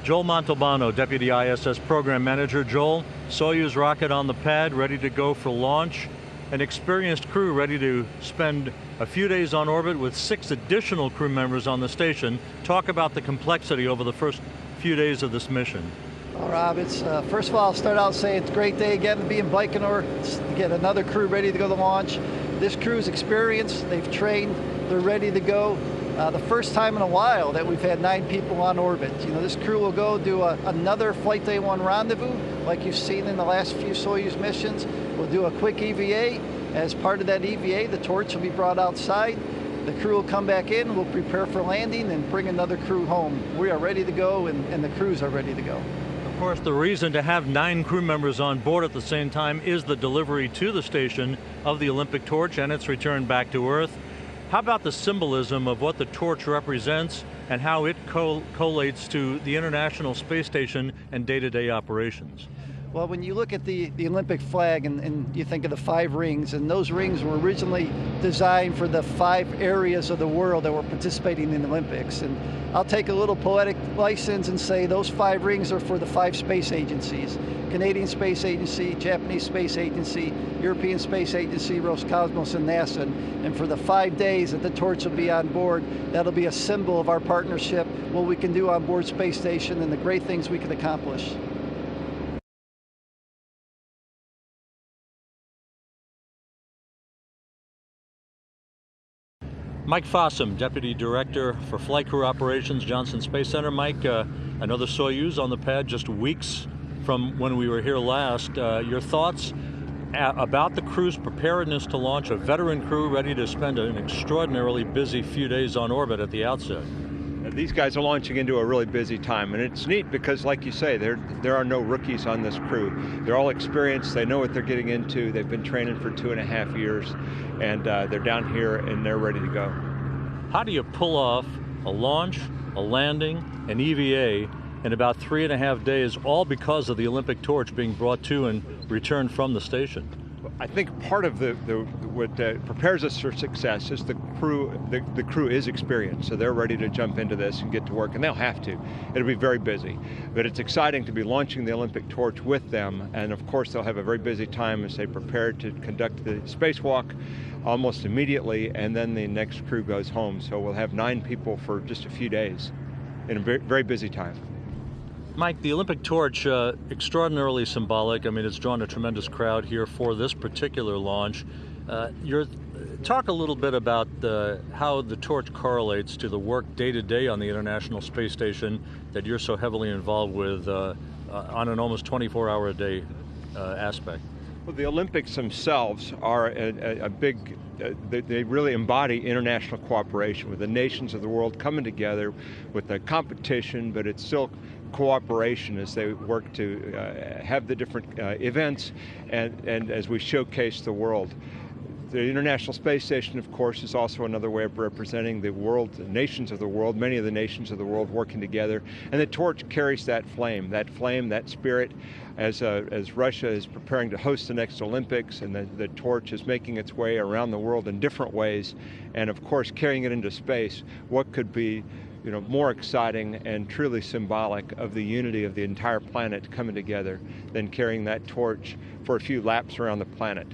Joel Montalbano, Deputy ISS Program Manager. Joel, Soyuz rocket on the pad, ready to go for launch. An experienced crew ready to spend a few days on orbit with 6 additional crew members on the station. Talk about the complexity over the first few days of this mission. Well, Rob, it's first of all, I'll start out saying it's a great day again to be in Baikonur, to get another crew ready to go to launch. This crew's experienced, they've trained, they're ready to go. The first time in a while that we've had 9 people on orbit. You know, this crew will go do another Flight Day 1 rendezvous, like you've seen in the last few Soyuz missions. We'll do a quick EVA. As part of that EVA, the torch will be brought outside. The crew will come back in, we'll prepare for landing and bring another crew home. We are ready to go and the crews are ready to go. Of course, the reason to have 9 crew members on board at the same time is the delivery to the station of the Olympic torch and its return back to Earth. How about the symbolism of what the torch represents and how it collates to the International Space Station and day-to-day operations? Well, when you look at the Olympic flag and you think of the 5 rings, and those rings were originally designed for the 5 areas of the world that were participating in the Olympics. And I'll take a little poetic license and say those 5 rings are for the 5 space agencies: Canadian Space Agency, Japanese Space Agency, European Space Agency, Roscosmos, and NASA. And for the 5 days that the torch will be on board, that'll be a symbol of our partnership, what we can do on board Space Station, and the great things we can accomplish. Mike Fossum, Deputy Director for Flight Crew Operations, Johnson Space Center. Mike, another Soyuz on the pad just weeks from when we were here last. Your thoughts about the crew's preparedness to launch, a veteran crew ready to spend an extraordinarily busy few days on orbit at the outset? These guys are launching into a really busy time, and it's neat because, like you say, there are no rookies on this crew. They're all experienced, they know what they're getting into, they've been training for 2.5 years, and they're down here and they're ready to go. How do you pull off a launch, a landing, an EVA in about 3.5 days, all because of the Olympic torch being brought to and returned from the station? I think part of what prepares us for success is the crew. The crew is experienced, so they're ready to jump into this and get to work, and they'll have to. It'll be very busy, but it's exciting to be launching the Olympic torch with them, and of course they'll have a very busy time as they prepare to conduct the spacewalk almost immediately, and then the next crew goes home. So we'll have 9 people for just a few days in a very, very busy time. Mike, the Olympic torch, extraordinarily symbolic. I mean, it's drawn a tremendous crowd here for this particular launch. Talk a little bit about how the torch correlates to the work day-to-day on the International Space Station that you're so heavily involved with on an almost 24-hour-a-day aspect. Well, the Olympics themselves are a big, they really embody international cooperation with the nations of the world coming together with the competition, but it's still cooperation as they work to have the different events and as we showcase the world. The International Space Station, of course, is also another way of representing the world, the nations of the world, many of the nations of the world working together. And the torch carries that flame, that spirit, as Russia is preparing to host the next Olympics, and the torch is making its way around the world in different ways. And of course, carrying it into space, what could be more exciting and truly symbolic of the unity of the entire planet coming together than carrying that torch for a few laps around the planet.